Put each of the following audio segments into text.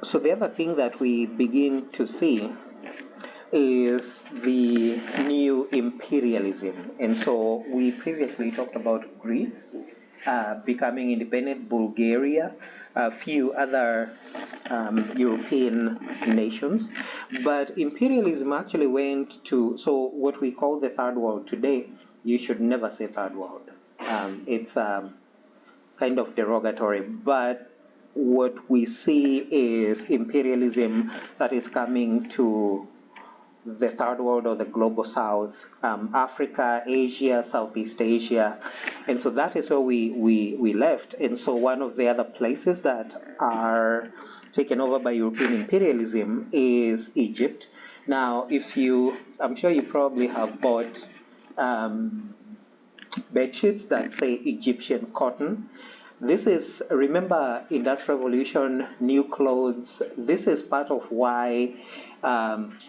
So the other thing that we begin to see is the new imperialism. And so we previously talked about Greece becoming independent, Bulgaria, a few other European nations. But imperialism actually went to, so what we call the third world today, you should never say third world. It's kind of derogatory, but what we see is imperialism that is coming to the third world or the global south, Africa, Asia, Southeast Asia. And so that is where we left. And so one of the other places that are taken over by European imperialism is Egypt. Now, I'm sure you probably have bought bed sheets that say Egyptian cotton. This is, remember, Industrial Revolution, new clothes. This is part of why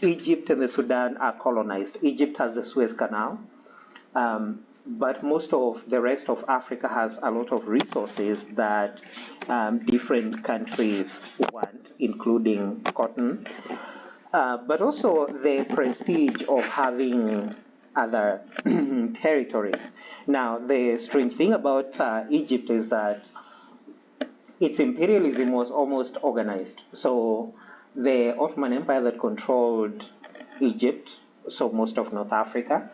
Egypt and the Sudan are colonized. Egypt has the Suez Canal, but most of the rest of Africa has a lot of resources that different countries want, including cotton, but also the prestige of having other territories. Now, the strange thing about Egypt is that its imperialism was almost organized. So the Ottoman Empire that controlled Egypt, so most of North Africa,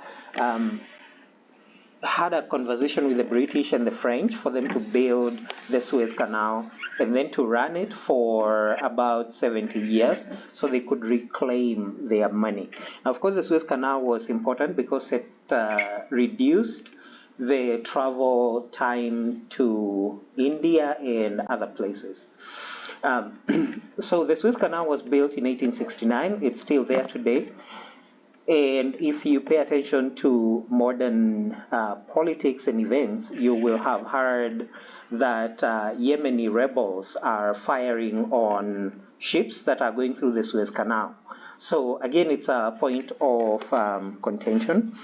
had a conversation with the British and the French for them to build the Suez Canal and then to run it for about 70 years so they could reclaim their money. Now, of course, the Suez Canal was important because it reduced the travel time to India and other places. So the Suez Canal was built in 1869. It's still there today. And if you pay attention to modern politics and events, you will have heard that Yemeni rebels are firing on ships that are going through the Suez Canal. So again, it's a point of contention.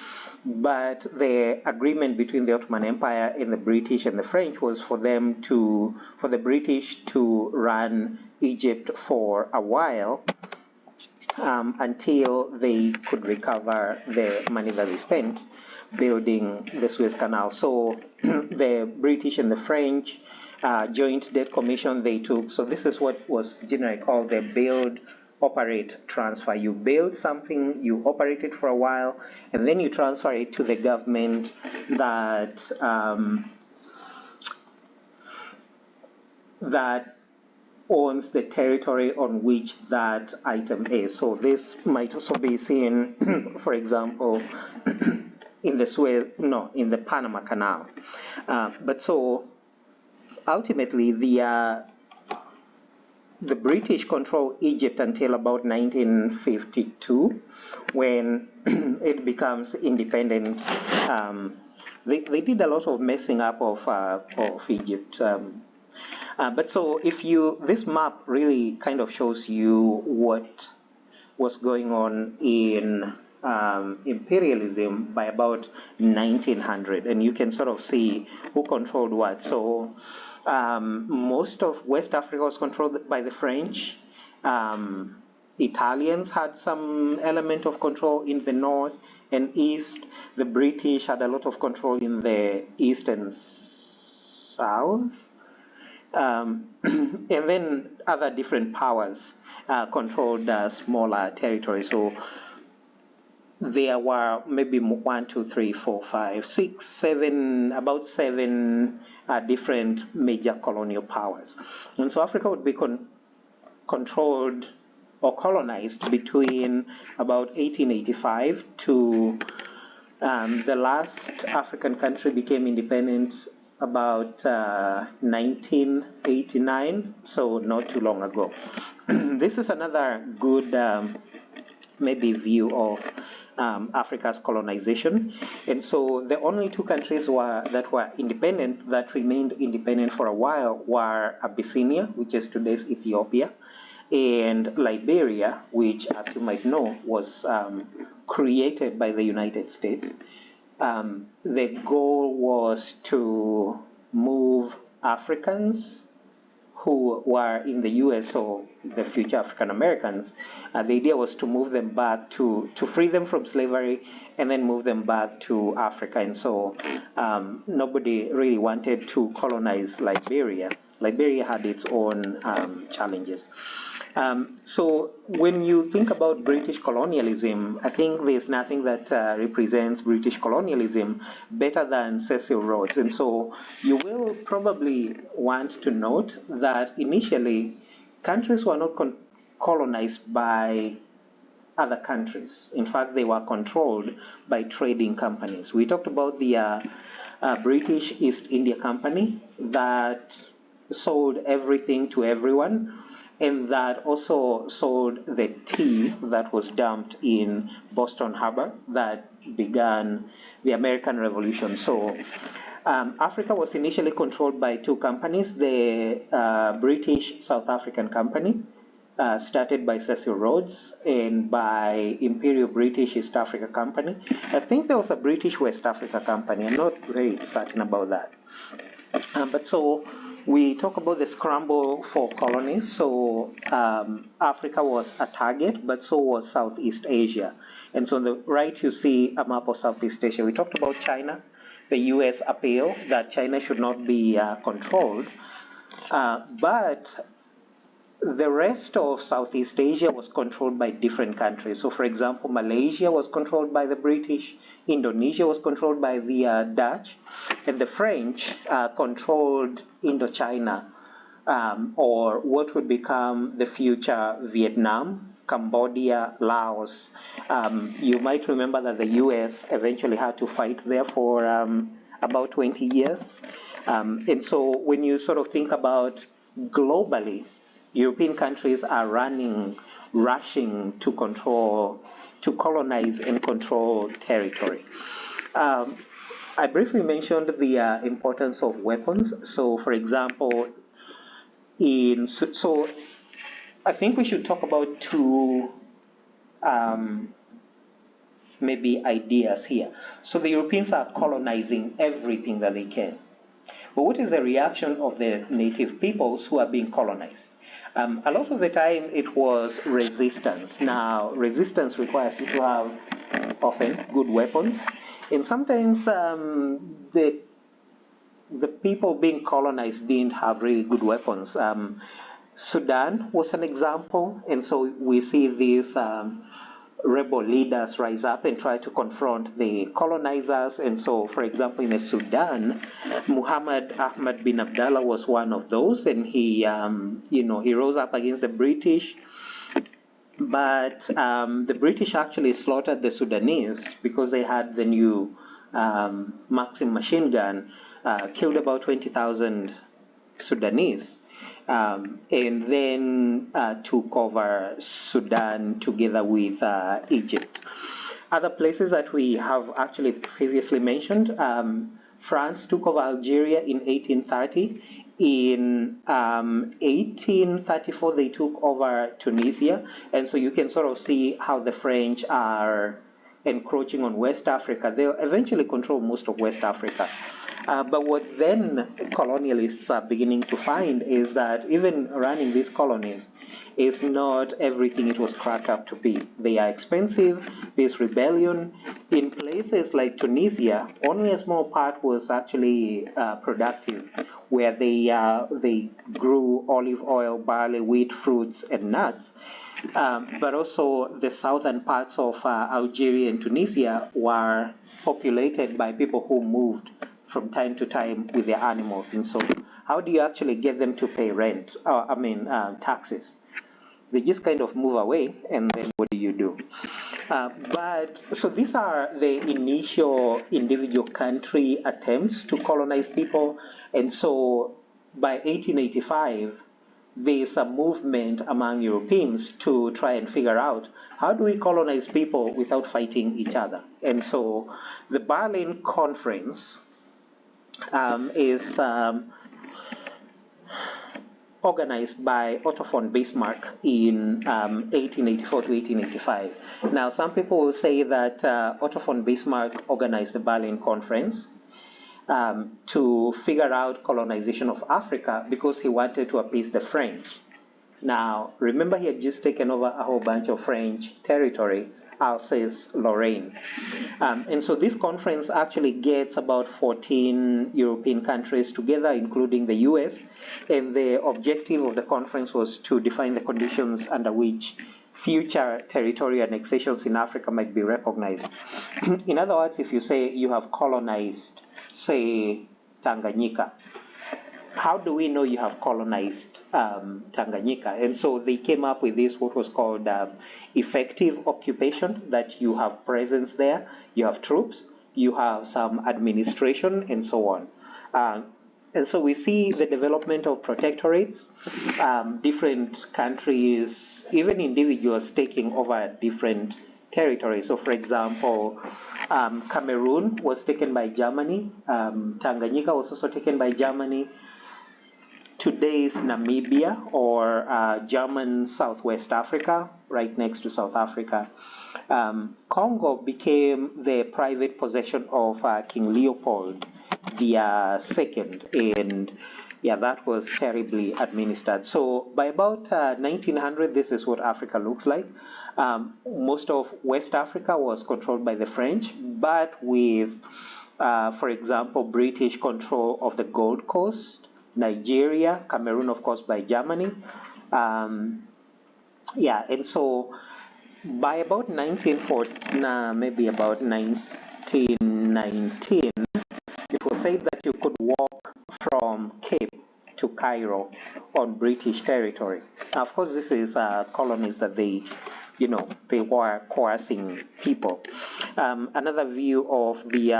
But the agreement between the Ottoman Empire and the British and the French was for the British to run Egypt for a while, until they could recover the money that they spent building the Suez Canal. So the British and the French joint debt commission they took. So this is what was generally called the build, operate, transfer. You build something, you operate it for a while, and then you transfer it to the government that owns the territory on which that item is. So this might also be seen, for example, in the Panama Canal. But so ultimately, the British control Egypt until about 1952, when it becomes independent. They did a lot of messing up of Egypt. But so this map really kind of shows you what was going on in imperialism by about 1900, and you can sort of see who controlled what. So most of West Africa was controlled by the French. Italians had some element of control in the north and east. The British had a lot of control in the east and south. And then other different powers controlled smaller territories. So there were maybe 1, 2, 3, 4, 5, 6, 7, about 7 different major colonial powers. And so Africa would be controlled or colonized between about 1885 to the last African country became independent about 1989, so not too long ago. This is another good maybe view of Africa's colonization. And so the only two countries that were independent, that remained independent for a while, were Abyssinia, which is today's Ethiopia, and Liberia, which, as you might know, was created by the United States. The goal was to move Africans who were in the US, or the future African Americans, the idea was to move them back to free them from slavery and then move them back to Africa. And so nobody really wanted to colonize Liberia. Liberia had its own challenges. So when you think about British colonialism, I think there's nothing that represents British colonialism better than Cecil Rhodes. And so you will probably want to note that initially countries were not colonized by other countries. In fact, they were controlled by trading companies. We talked about the British East India Company that sold everything to everyone, and that also sold the tea that was dumped in Boston Harbor that began the American Revolution. So Africa was initially controlled by two companies, the British South African Company, started by Cecil Rhodes, and by Imperial British East Africa Company. I think there was a British West Africa Company. I'm not very certain about that. But so we talk about the scramble for colonies. So Africa was a target, but so was Southeast Asia. And so on the right, you see a map of Southeast Asia. We talked about China, the US appeal that China should not be controlled. But the rest of Southeast Asia was controlled by different countries. So, for example, Malaysia was controlled by the British, Indonesia was controlled by the Dutch, and the French controlled Indochina, or what would become the future Vietnam, Cambodia, Laos. You might remember that the US eventually had to fight there for about 20 years. And so when you sort of think about globally, European countries are rushing to colonize and control territory. I briefly mentioned the importance of weapons. So, for example, so I think we should talk about two maybe ideas here. So the Europeans are colonizing everything that they can. But what is the reaction of the native peoples who are being colonized? A lot of the time it was resistance. Now, resistance requires you to have often good weapons, and sometimes the people being colonized didn't have really good weapons. Sudan was an example, and so we see these rebel leaders rise up and try to confront the colonizers. And so, for example, in Sudan, Muhammad Ahmad bin Abdallah was one of those, and he rose up against the British. But the British actually slaughtered the Sudanese because they had the new Maxim machine gun, killed about 20,000 Sudanese. And then took over Sudan together with Egypt. Other places that we have actually previously mentioned, France took over Algeria in 1830. In 1834, they took over Tunisia. And so you can sort of see how the French are encroaching on West Africa. They'll eventually control most of West Africa. But what then colonialists are beginning to find is that even running these colonies is not everything it was cracked up to be. They are expensive. There's rebellion. In places like Tunisia, only a small part was actually productive, where they grew olive oil, barley, wheat, fruits, and nuts. But also the southern parts of Algeria and Tunisia were populated by people who moved from time to time with their animals. And so how do you actually get them to pay rent, taxes? They just kind of move away, and then what do you do? So these are the initial individual country attempts to colonize people. And so by 1885, there's a movement among Europeans to try and figure out how do we colonize people without fighting each other. And so the Berlin Conference is organized by Otto von Bismarck in 1884 to 1885. Now, some people will say that Otto von Bismarck organized the Berlin Conference. to figure out colonization of Africa because he wanted to appease the French. Now, remember he had just taken over a whole bunch of French territory, Alsace-Lorraine. And so this conference actually gets about 14 European countries together, including the US. And the objective of the conference was to define the conditions under which future territorial annexations in Africa might be recognized. In other words, if you say you have colonized, say, Tanganyika, how do we know you have colonized Tanganyika? And so they came up with this, what was called effective occupation, that you have presence there, you have troops, you have some administration, and so on. And so we see the development of protectorates, different countries, even individuals taking over different territories. So for example, Cameroon was taken by Germany, Tanganyika was also taken by Germany. Today's Namibia, or German Southwest Africa, right next to South Africa. Congo became the private possession of King Leopold II, and yeah, that was terribly administered. So by about 1900, this is what Africa looks like. Most of West Africa was controlled by the French, but with, for example, British control of the Gold Coast, Nigeria, Cameroon, of course, by Germany. Yeah, and so by about 1940, maybe about 1919, it was said that you could walk from Cape to Cairo on British territory. Now, of course, this is colonies that they were coercing people. Another view of the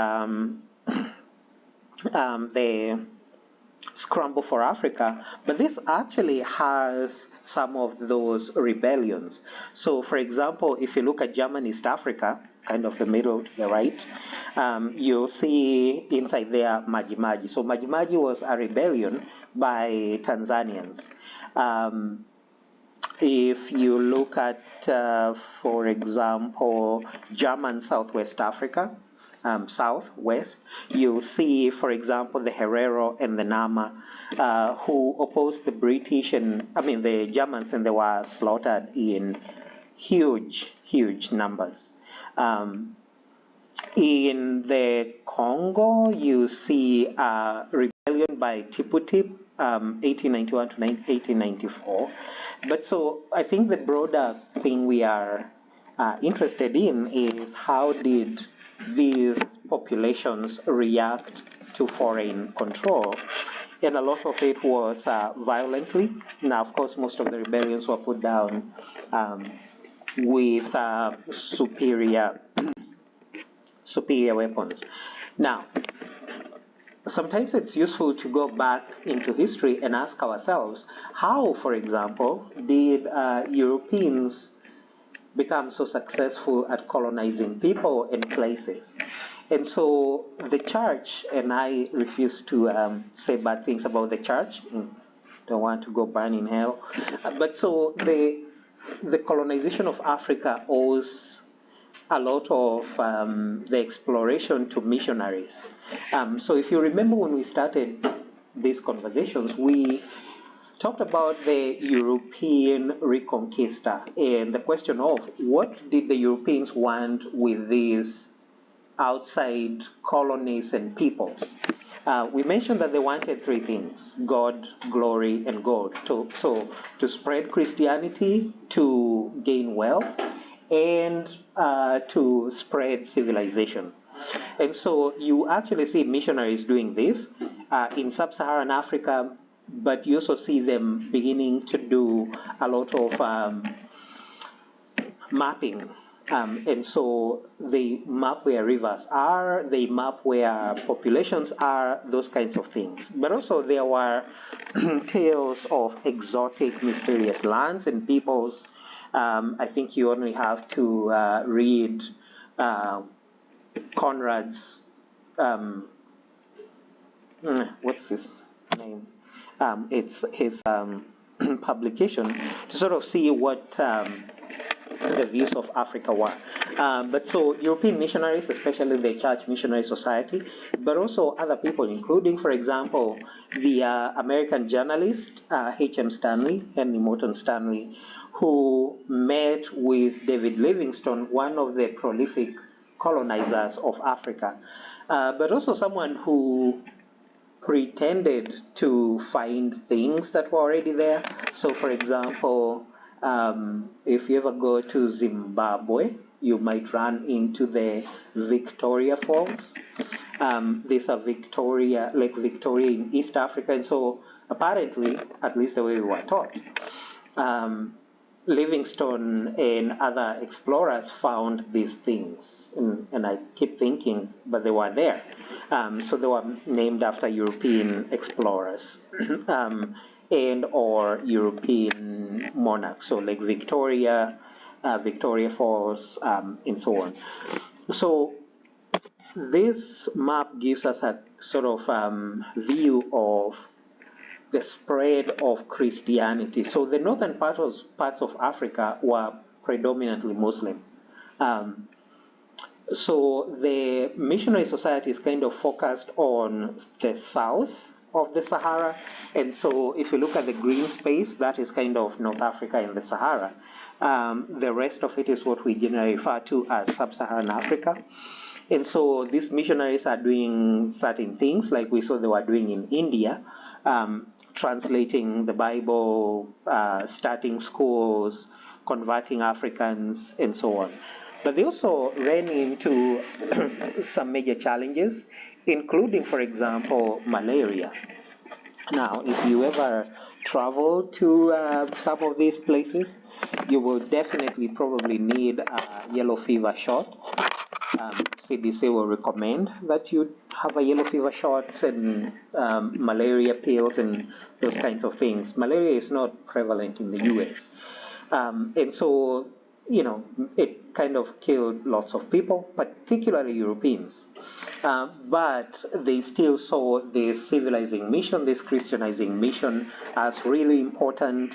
scramble for Africa, but this actually has some of those rebellions. So, for example, if you look at German East Africa, kind of the middle to the right, you'll see inside there Maji Maji. So Maji Maji was a rebellion by Tanzanians. If you look at, for example, German Southwest Africa, southwest, you see, for example, the Herero and the Nama, who opposed the British and, the Germans, and they were slaughtered in huge, huge numbers. In the Congo, you see a rebellion by Tiputip, 1891 to 1894. But so I think the broader thing we are interested in is how did these populations react to foreign control, and a lot of it was violently. Now, of course, most of the rebellions were put down with superior weapons. Now, sometimes it's useful to go back into history and ask ourselves, how, for example, did Europeans become so successful at colonizing people and places? And so the church, and I refuse to say bad things about the church, don't want to go burn in hell, but so the colonization of Africa owes a lot of the exploration to missionaries. So if you remember when we started these conversations, we talked about the European Reconquista and the question of what did the Europeans want with these outside colonies and peoples. We mentioned that they wanted three things: God, glory, and gold. So to spread Christianity, to gain wealth, and to spread civilization. And so you actually see missionaries doing this in sub-Saharan Africa, but you also see them beginning to do a lot of mapping. And so they map where rivers are, they map where populations are, those kinds of things. But also there were tales of exotic, mysterious lands and peoples. I think you only have to read Conrad's, what's his name? It's his publication to sort of see what the views of Africa were. But so European missionaries, especially the Church Missionary Society, but also other people, including, for example, the American journalist H.M. Stanley, Henry Morton Stanley, who met with David Livingstone, one of the prolific colonizers of Africa, but also someone who pretended to find things that were already there. So, for example, if you ever go to Zimbabwe, you might run into the Victoria Falls. These are Lake Victoria in East Africa, and so apparently, at least the way we were taught, Livingstone and other explorers found these things, and I keep thinking, but they were there. So they were named after European explorers and or European monarchs, so like Victoria, Victoria Falls, and so on. So this map gives us a sort of view of the spread of Christianity. So the northern parts of Africa were predominantly Muslim. So the missionary society is kind of focused on the south of the Sahara. And so if you look at the green space, that is kind of North Africa and the Sahara. The rest of it is what we generally refer to as sub-Saharan Africa. And so these missionaries are doing certain things, like we saw they were doing in India, translating the Bible, starting schools, converting Africans, and so on. But they also ran into some major challenges, including, for example, malaria. Now, if you ever travel to some of these places, you will definitely probably need a yellow fever shot. CDC will recommend that you have a yellow fever shot and malaria pills and those kinds of things. Malaria is not prevalent in the US. And so, it kind of killed lots of people, particularly Europeans. But they still saw this civilizing mission, this Christianizing mission, as really important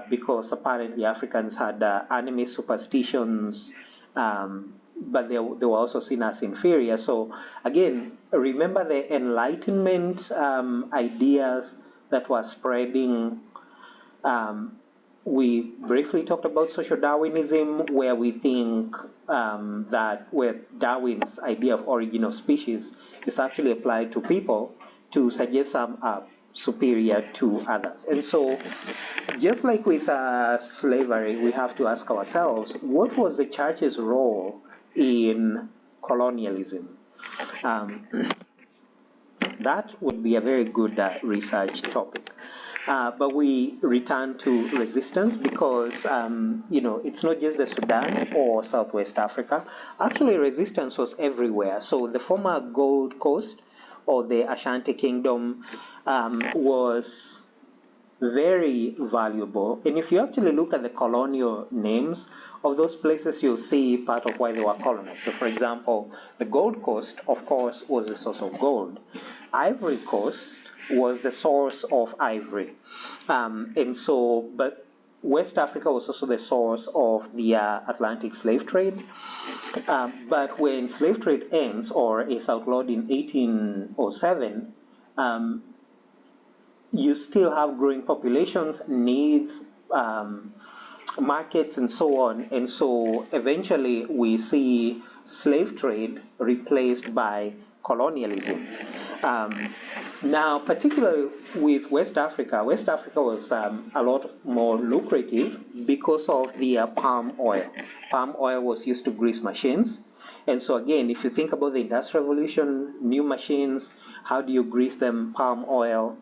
because apparently Africans had anime superstitions, but they were also seen as inferior. So again, remember the Enlightenment ideas that were spreading. We briefly talked about social Darwinism, where we think where Darwin's idea of origin of species is actually applied to people to suggest some are superior to others. And so, just like with slavery, we have to ask ourselves, what was the church's role in colonialism? That would be a very good research topic. But we return to resistance because, it's not just the Sudan or Southwest Africa. Actually, resistance was everywhere. So the former Gold Coast or the Ashanti Kingdom was very valuable. And if you actually look at the colonial names of those places, you'll see part of why they were colonized. So, for example, the Gold Coast, of course, was the source of gold. Ivory Coast was the source of ivory. But West Africa was also the source of the Atlantic slave trade. But when slave trade ends or is outlawed in 1807, you still have growing populations, needs, markets, and so on. And so eventually we see slave trade replaced by colonialism. Now, particularly with West Africa was a lot more lucrative because of the palm oil. Palm oil was used to grease machines. And so again, if you think about the Industrial Revolution, new machines, how do you grease them? Palm oil.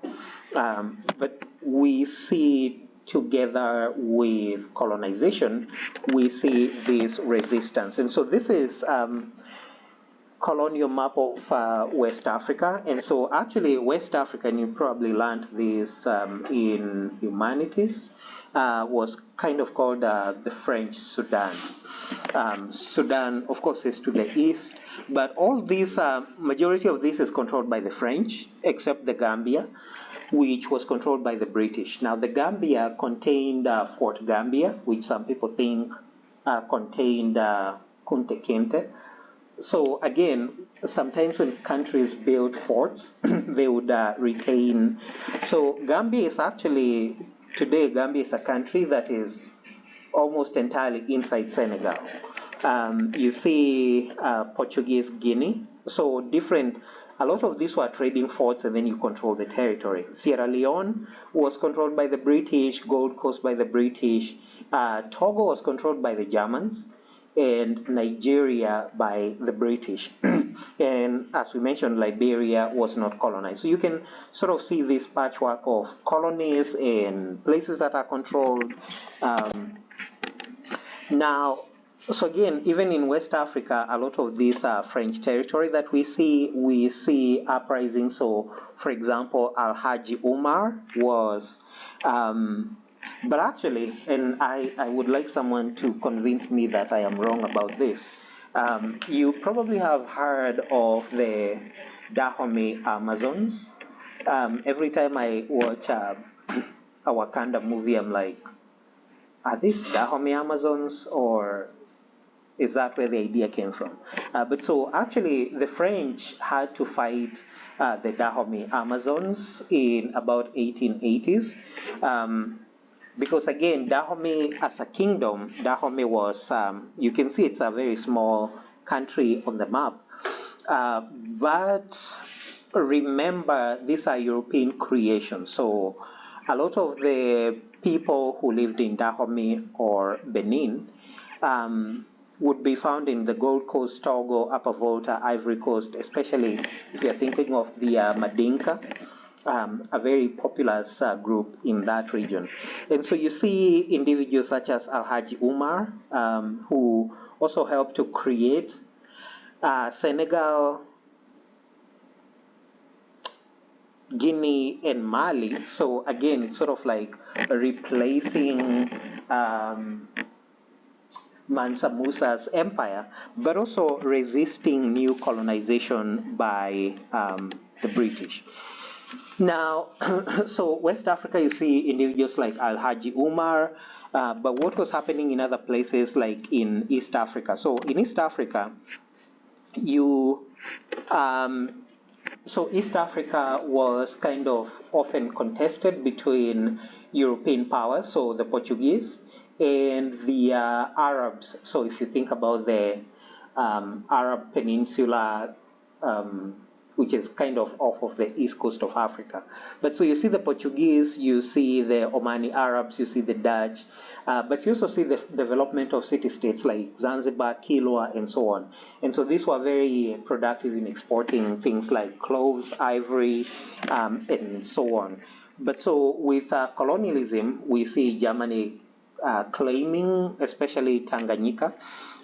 But we see together with colonization, we see this resistance. And so this is colonial map of West Africa. And so actually West Africa, and you probably learned this in humanities, was kind of called the French Sudan. Sudan, of course, is to the east, but all these, majority of this is controlled by the French, except the Gambia, which was controlled by the British. Now, the Gambia contained Fort Gambia, which some people think contained Kunte Kinte. So again, sometimes when countries build forts, they would retain. So Gambia is actually, today Gambia is a country that is almost entirely inside Senegal. You see Portuguese Guinea, so different. A lot of these were trading forts, and then you control the territory. Sierra Leone was controlled by the British, Gold Coast by the British, Togo was controlled by the Germans, and Nigeria by the British. And as we mentioned, Liberia was not colonized. So you can sort of see this patchwork of colonies and places that are controlled. Now, so again, even in West Africa, a lot of this French territory that we see uprisings. So, for example, Al-Haji Umar was, but actually, and I would like someone to convince me that I am wrong about this. You probably have heard of the Dahomey Amazons. Every time I watch a Wakanda movie, I'm like, are these Dahomey Amazons, or is that where the idea came from? But so actually, the French had to fight the Dahomey Amazons in about 1880s. Because again, Dahomey as a kingdom, Dahomey was, you can see it's a very small country on the map. But remember, these are European creations. So a lot of the people who lived in Dahomey or Benin would be found in the Gold Coast, Togo, Upper Volta, Ivory Coast, especially if you're thinking of the Madinka, a very populous group in that region. And so you see individuals such as Al-Haji Umar, who also helped to create Senegal, Guinea, and Mali. So again, it's sort of like replacing Mansa Musa's empire, but also resisting new colonization by the British. Now, so West Africa, you see individuals like Al-Haji Umar, but what was happening in other places like in East Africa? So in East Africa, so East Africa was kind of often contested between European powers, so the Portuguese, and the Arabs. So if you think about the Arab Peninsula, which is kind of off of the east coast of Africa. But so you see the Portuguese, you see the Omani Arabs, you see the Dutch, but you also see the development of city-states like Zanzibar, Kilwa, and so on. And so these were very productive in exporting things like cloves, ivory, and so on. But so with colonialism, we see Germany claiming especially Tanganyika.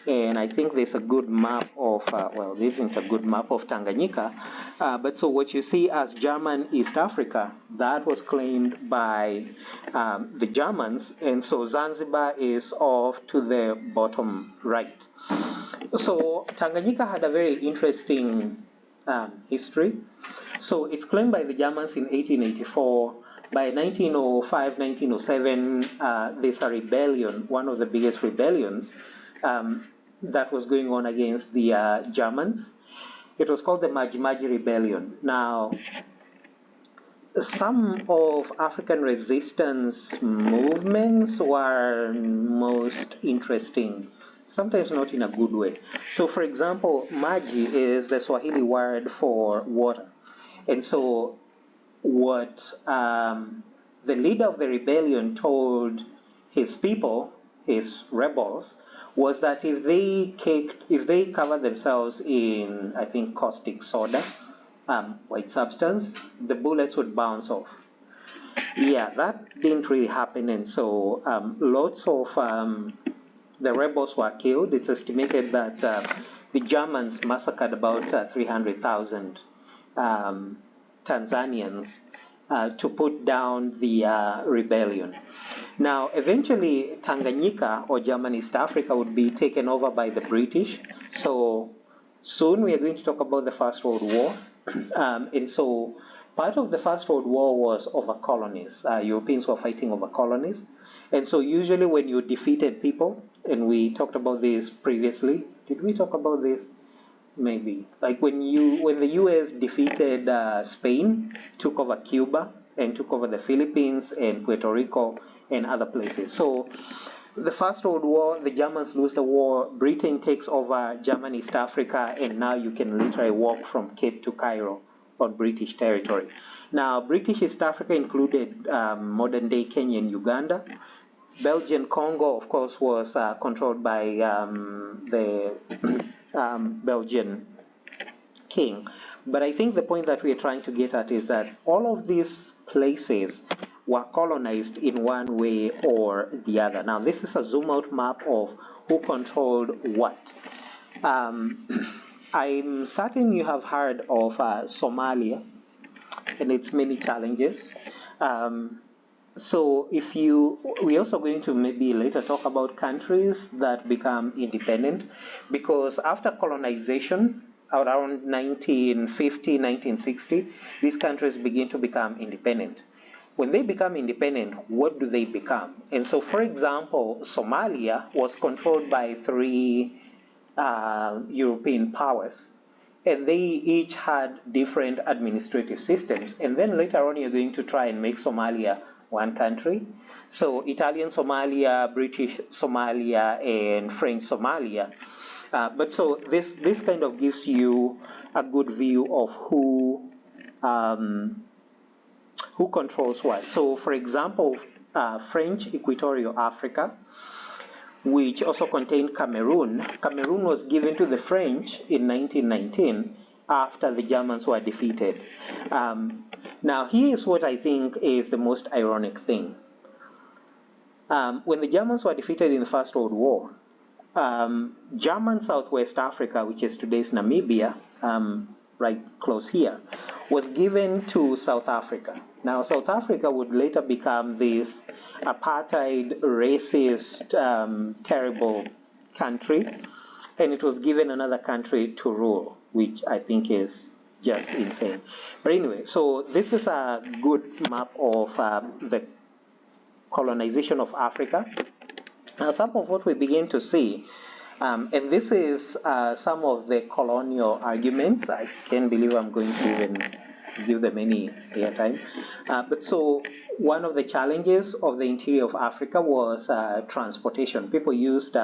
And I think there's a good map of, well, this isn't a good map of Tanganyika, but so what you see as German East Africa, that was claimed by the Germans, and so Zanzibar is off to the bottom right. So Tanganyika had a very interesting history. So it's claimed by the Germans in 1884. By 1905, 1907, there's a rebellion, one of the biggest rebellions, that was going on against the Germans. It was called the Maji-Maji Rebellion. Now, some of African resistance movements were most interesting, sometimes not in a good way. So, for example, Maji is the Swahili word for water. And so what the leader of the rebellion told his people, his rebels, was that if they cover themselves in, I think, caustic soda, white substance, the bullets would bounce off. Yeah, that didn't really happen, and so lots of the rebels were killed. It's estimated that the Germans massacred about 300,000 Tanzanians to put down the rebellion. Now, eventually, Tanganyika, or German East Africa, would be taken over by the British. So soon we are going to talk about the First World War. And so part of the First World War was over colonies. Europeans were fighting over colonies. And so usually when you defeated people, and we talked about this previously Did we talk about this? Maybe. Like when the U.S. defeated Spain, took over Cuba, and took over the Philippines and Puerto Rico and other places. So the First World War, the Germans lose the war, Britain takes over German East Africa, and now you can literally walk from Cape to Cairo on British territory. Now, British East Africa included modern-day Kenya and Uganda. Belgian Congo, of course, was controlled by the Belgian king. But I think the point that we're trying to get at is that all of these places were colonized in one way or the other. Now, this is a zoom-out map of who controlled what. I'm certain you have heard of Somalia and its many challenges. So we're also going to maybe later talk about countries that become independent, because after colonization, around 1950, 1960, these countries begin to become independent. When they become independent, what do they become? And so, for example, Somalia was controlled by three European powers, and they each had different administrative systems. And then later on, you're going to try and make Somalia one country. So Italian Somalia, British Somalia, and French Somalia. But so this kind of gives you a good view of who controls what. So, for example, French Equatorial Africa, which also contained Cameroon. Cameroon was given to the French in 1919 after the Germans were defeated. Now, here is what I think is the most ironic thing. When the Germans were defeated in the First World War, German Southwest Africa, which is today's Namibia, right close here, was given to South Africa. Now, South Africa would later become this apartheid, racist, terrible country, and it was given another country to rule, which I think is just insane. But anyway, so this is a good map of the colonization of Africa. Now, some of what we begin to see, and this is some of the colonial arguments. I can't believe I'm going to even give them any airtime. But so one of the challenges of the interior of Africa was transportation. People used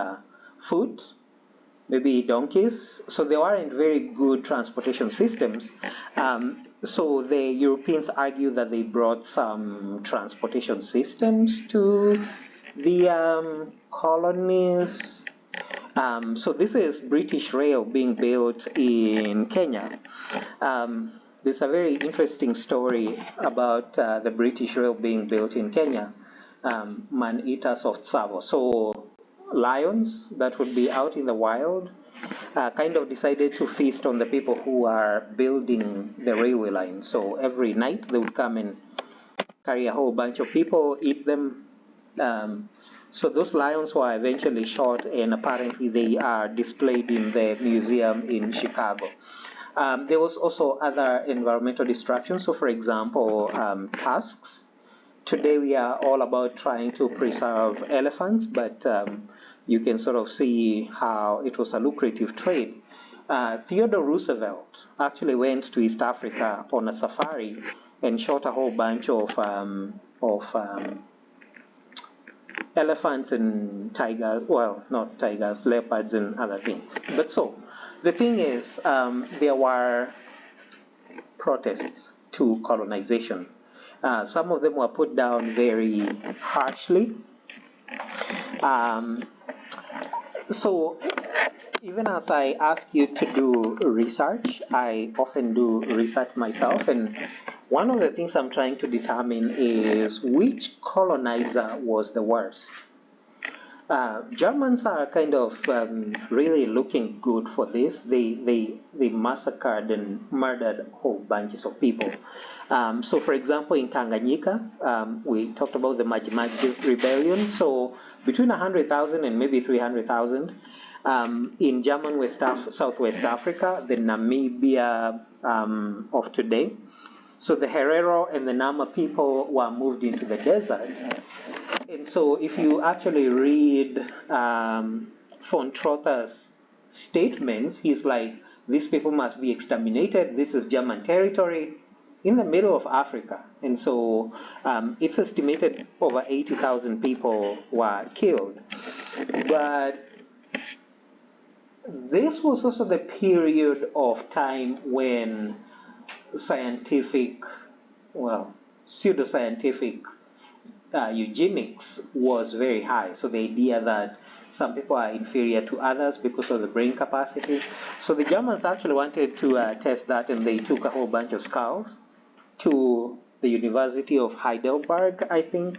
foot, maybe donkeys, so there weren't very good transportation systems. So the Europeans argue that they brought some transportation systems to the colonies. So this is British Rail being built in Kenya. There's a very interesting story about the British Rail being built in Kenya, man-eaters of Tsavo. So lions that would be out in the wild kind of decided to feast on the people who are building the railway line. So every night they would come and carry a whole bunch of people, eat them. So those lions were eventually shot, and apparently they are displayed in the museum in Chicago. There was also other environmental destruction. So, for example, tusks. Today we are all about trying to preserve elephants, but you can sort of see how it was a lucrative trade. Theodore Roosevelt actually went to East Africa on a safari and shot a whole bunch of elephants and tigers, well, not tigers, leopards and other things. But so, the thing is, there were protests to colonization. Some of them were put down very harshly. So, even as I ask you to do research, I often do research myself, and one of the things I'm trying to determine is which colonizer was the worst. Germans are kind of really looking good for this. They massacred and murdered whole bunches of people. So, for example, in Tanganyika, we talked about the Maji Maji rebellion. So, between 100,000 and maybe 300,000. In German Southwest Africa, the Namibia of today. So the Herero and the Nama people were moved into the desert. And so if you actually read von Trotter's statements, he's like, these people must be exterminated, this is German territory, in the middle of Africa. And so it's estimated over 80,000 people were killed. But this was also the period of time when scientific, well, pseudoscientific eugenics was very high. So the idea that some people are inferior to others because of the brain capacity. So the Germans actually wanted to test that, and they took a whole bunch of skulls to the University of Heidelberg, I think.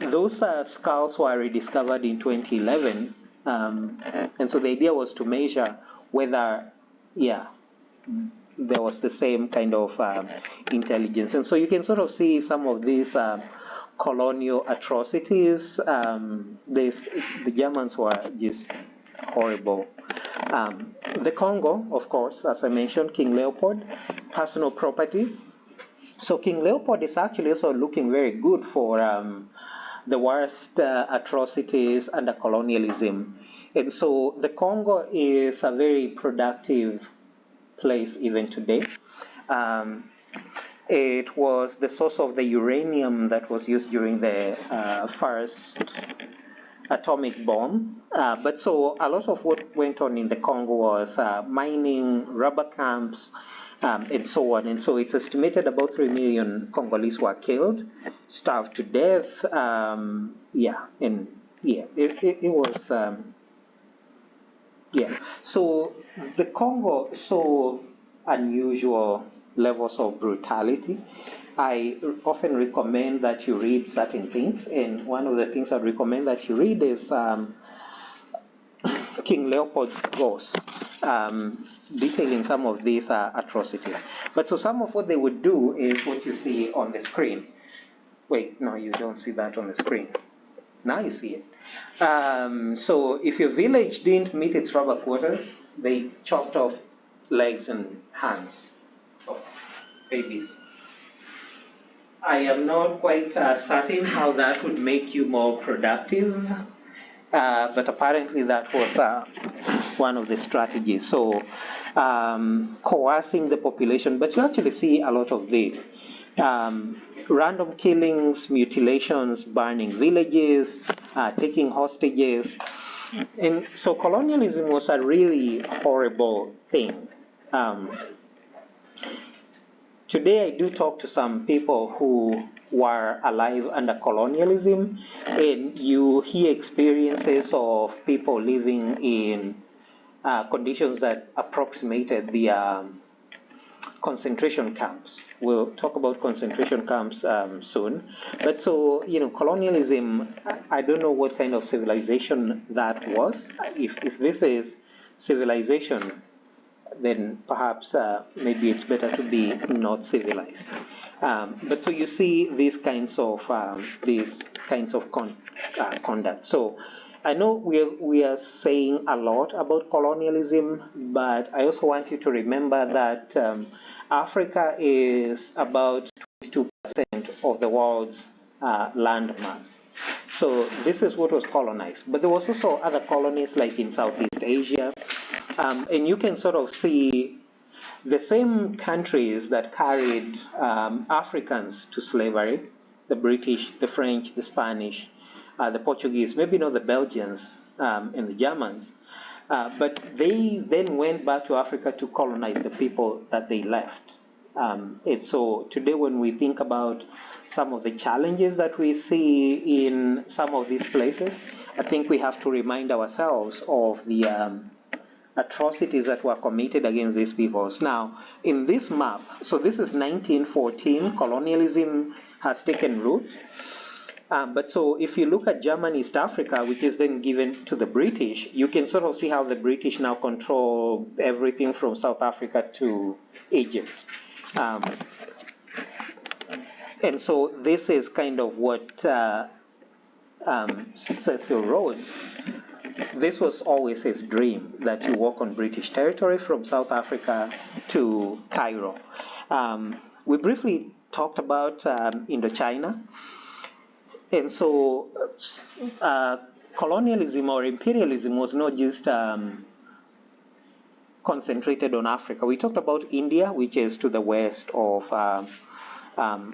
Those skulls were rediscovered in 2011. And so the idea was to measure whether, there was the same kind of intelligence. And so you can sort of see some of these colonial atrocities. The Germans were just horrible. The Congo, of course, as I mentioned, King Leopold, personal property. So King Leopold is actually also looking very good for the worst atrocities under colonialism. And so the Congo is a very productive place even today. It was the source of the uranium that was used during the first atomic bomb. But so a lot of what went on in the Congo was mining, rubber camps, and so on. And so it's estimated about 3 million Congolese were killed, starved to death. It was. So the Congo saw unusual levels of brutality. I often recommend that you read certain things, and one of the things I recommend that you read is King Leopold's Ghost, detailing some of these atrocities. But so some of what they would do is what you see on the screen. Wait, no, you don't see that on the screen. Now you see it. So if your village didn't meet its rubber quarters, they chopped off legs and hands of babies. I am not quite certain how that would make you more productive, but apparently that was one of the strategies. So coercing the population, but you actually see a lot of this. Random killings, mutilations, burning villages, taking hostages. And so colonialism was a really horrible thing. Today I do talk to some people who were alive under colonialism, and you hear experiences of people living in conditions that approximated the concentration camps. We'll talk about concentration camps soon. But so, colonialism, I don't know what kind of civilization that was. If this is civilization, then perhaps maybe it's better to be not civilized. But so you see these kinds of conduct. So I know we are saying a lot about colonialism, but I also want you to remember that Africa is about 22% of the world's land mass. So this is what was colonized. But there was also other colonies like in Southeast Asia. And you can sort of see the same countries that carried Africans to slavery, the British, the French, the Spanish, the Portuguese, maybe not the Belgians and the Germans, but they then went back to Africa to colonize the people that they left. And so today when we think about some of the challenges that we see in some of these places, I think we have to remind ourselves of the atrocities that were committed against these peoples. Now, in this map, so this is 1914, colonialism has taken root. But so if you look at German East Africa, which is then given to the British, you can sort of see how the British now control everything from South Africa to Egypt. And so this is kind of what Cecil Rhodes, this was always his dream, that you walk on British territory from South Africa to Cairo. We briefly talked about Indochina. And so colonialism or imperialism was not just concentrated on Africa. We talked about India, which is to the west of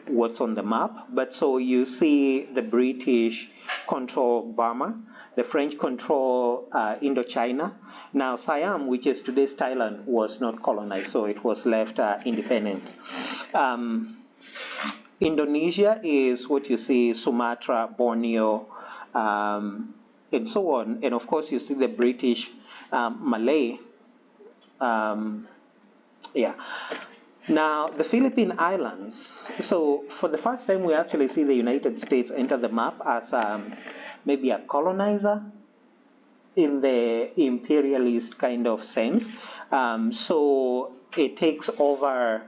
what's on the map. But so you see the British control Burma, the French control Indochina. Now Siam, which is today's Thailand, was not colonized, so it was left independent. Indonesia is what you see, Sumatra, Borneo, and so on. And of course, you see the British Malay. Yeah. Now, the Philippine Islands. So, for the first time, we actually see the United States enter the map as maybe a colonizer in the imperialist kind of sense. So, it takes over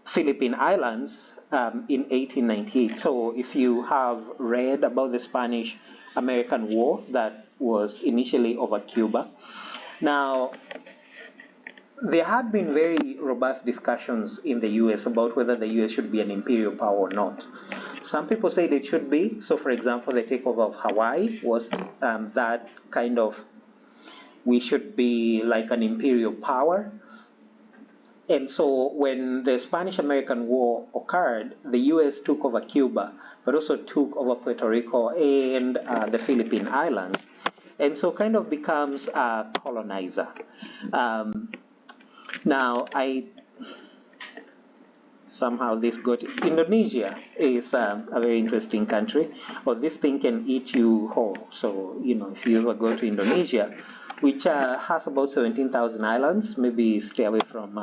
Philippine Islands in 1898. So, if you have read about the Spanish-American War that was initially over Cuba, now there had been very robust discussions in the US about whether the US should be an imperial power or not. Some people said it should be. So, for example, the takeover of Hawaii was that kind of, we should be like an imperial power. And so, when the Spanish-American War occurred, the US took over Cuba, but also took over Puerto Rico and the Philippine Islands. And so, kind of becomes a colonizer. Now, somehow this got, Indonesia is a very interesting country. Or this thing can eat you whole. So, if you ever go to Indonesia, which has about 17,000 islands, maybe stay away from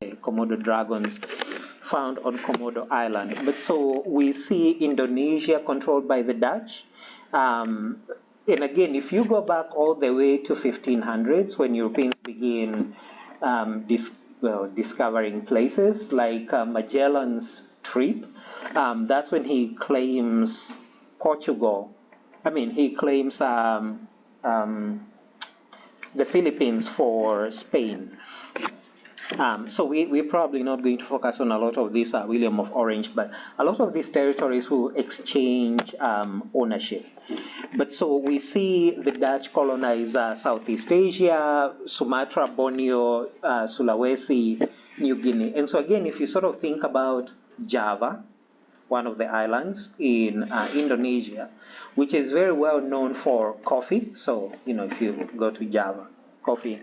the Komodo dragons found on Komodo Island. But so we see Indonesia controlled by the Dutch. And again, if you go back all the way to 1500s, when Europeans begin discovering places like Magellan's trip, that's when he claims Portugal. He claims the Philippines for Spain. So we're probably not going to focus on a lot of this William of Orange, but a lot of these territories will exchange ownership. But so we see the Dutch colonize Southeast Asia, Sumatra, Borneo, Sulawesi, New Guinea. And so again, if you sort of think about Java, one of the islands in Indonesia, which is very well known for coffee. So, if you go to Java, coffee.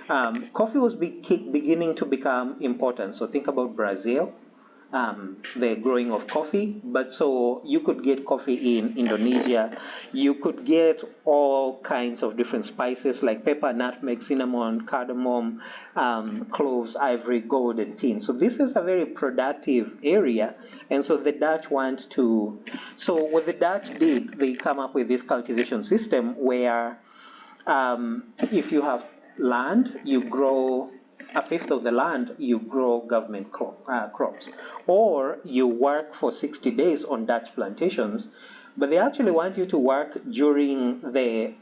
Coffee was beginning to become important. So think about Brazil, the growing of coffee. But so you could get coffee in Indonesia. You could get all kinds of different spices like pepper, nutmeg, cinnamon, cardamom, cloves, ivory, gold, and tin. So this is a very productive area. And so the Dutch want to, so what the Dutch did, they come up with this cultivation system where if you have land, you grow a fifth of the land, you grow government crops. Or you work for 60 days on Dutch plantations, but they actually want you to work during the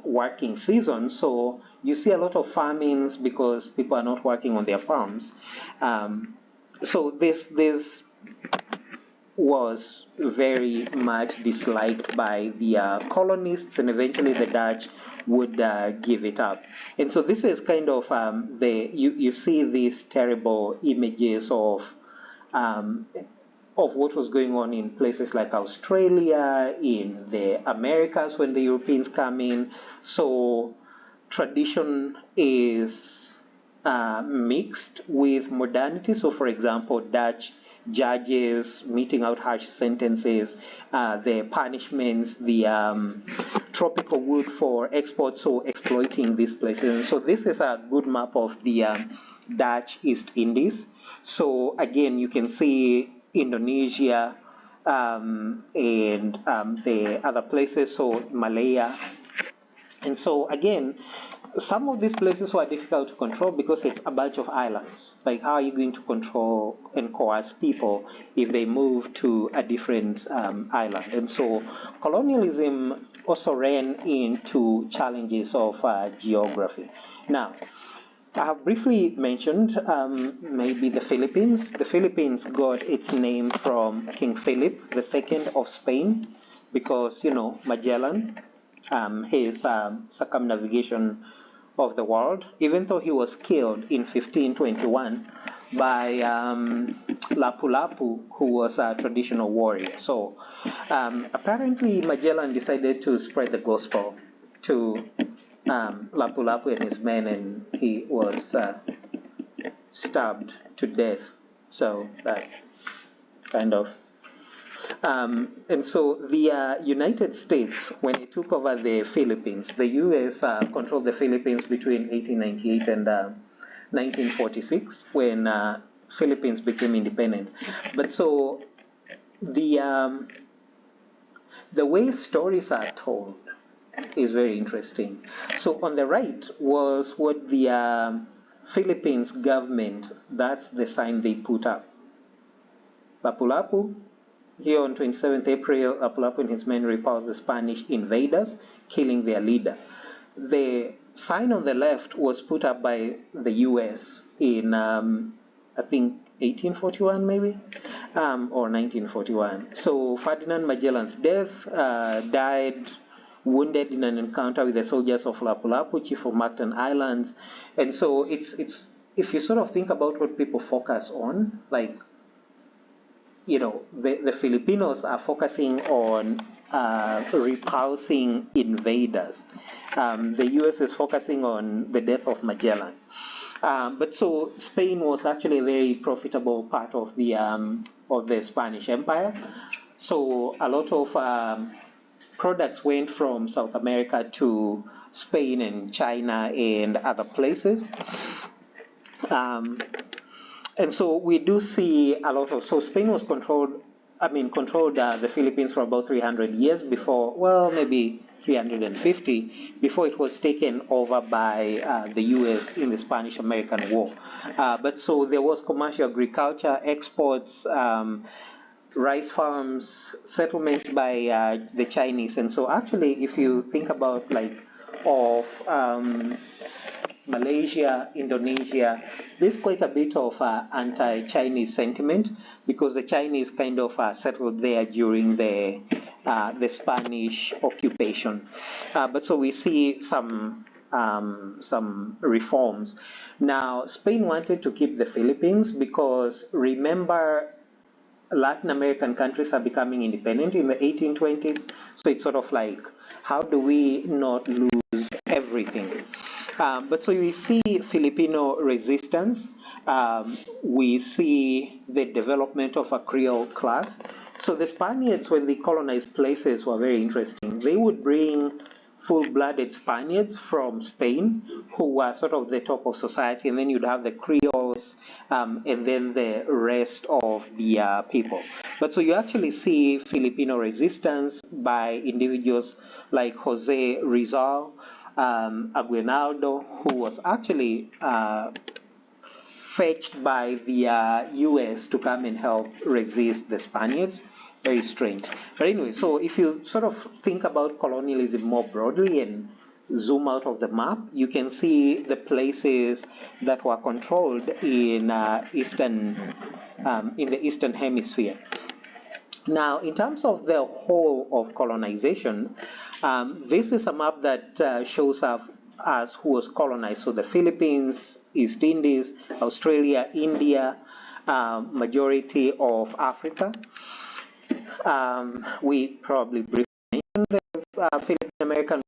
working season. So you see a lot of famines because people are not working on their farms. So this was very much disliked by the colonists, and eventually the Dutch would give it up. And so this is kind of you see these terrible images of what was going on in places like Australia, in the Americas when the Europeans come in. So tradition is mixed with modernity. So for example, Dutch judges meting out harsh sentences, the punishments, the tropical wood for export, so exploiting these places. And so this is a good map of the Dutch East Indies. So again, you can see Indonesia and the other places, so Malaya. And so again, some of these places were difficult to control because it's a bunch of islands. Like, how are you going to control and coerce people if they move to a different island? And so colonialism also ran into challenges of geography. Now, I have briefly mentioned maybe the Philippines. The Philippines got its name from King Philip II of Spain because, Magellan his circumnavigation of the world, even though he was killed in 1521 by Lapu-Lapu, who was a traditional warrior. So apparently Magellan decided to spread the gospel to Lapu-Lapu and his men, and he was stabbed to death. So that kind of and so the United States, when it took over the Philippines, the U.S. Controlled the Philippines between 1898 and 1946, when Philippines became independent. But so the way stories are told is very interesting. So on the right was what the Philippines government, that's the sign they put up. Lapu-Lapu. Here on 27th April, Lapu-Lapu and his men repulsed the Spanish invaders, killing their leader. The sign on the left was put up by the U.S. in, I think, 1841 maybe, or 1941. So Ferdinand Magellan's death, died wounded in an encounter with the soldiers of Lapu-Lapu, chief of Mactan Islands. And so it's if you sort of think about what people focus on, like, you know, the Filipinos are focusing on repulsing invaders. The U.S. is focusing on the death of Magellan. But so Spain was actually a very profitable part of the Spanish Empire. So a lot of products went from South America to Spain and China and other places. And so we do see a lot of, so Spain was controlled the Philippines for about 300 years before, well, maybe 350, before it was taken over by the U.S. in the Spanish-American War. But so there was commercial agriculture, exports, rice farms, settlements by the Chinese. And so actually, if you think about Malaysia, Indonesia, there's quite a bit of anti-Chinese sentiment because the Chinese kind of settled there during the Spanish occupation. But so we see some reforms. Now, Spain wanted to keep the Philippines because, remember, Latin American countries are becoming independent in the 1820s. So it's sort of like, how do we not lose everything? But so we see Filipino resistance. We see the development of a Creole class. So the Spaniards, when they colonized places, were very interesting. They would bring full-blooded Spaniards from Spain who were sort of the top of society, and then you'd have the Creoles, and then the rest of the people. But so you actually see Filipino resistance by individuals like Jose Rizal, Aguinaldo, who was actually fetched by the U.S. to come and help resist the Spaniards. Very strange. But anyway, so if you sort of think about colonialism more broadly and zoom out of the map, you can see the places that were controlled in the Eastern Hemisphere. Now, in terms of the whole of colonization, this is a map that shows us who was colonized. So the Philippines, East Indies, Australia, India, majority of Africa. We probably briefly mentioned the Philippine American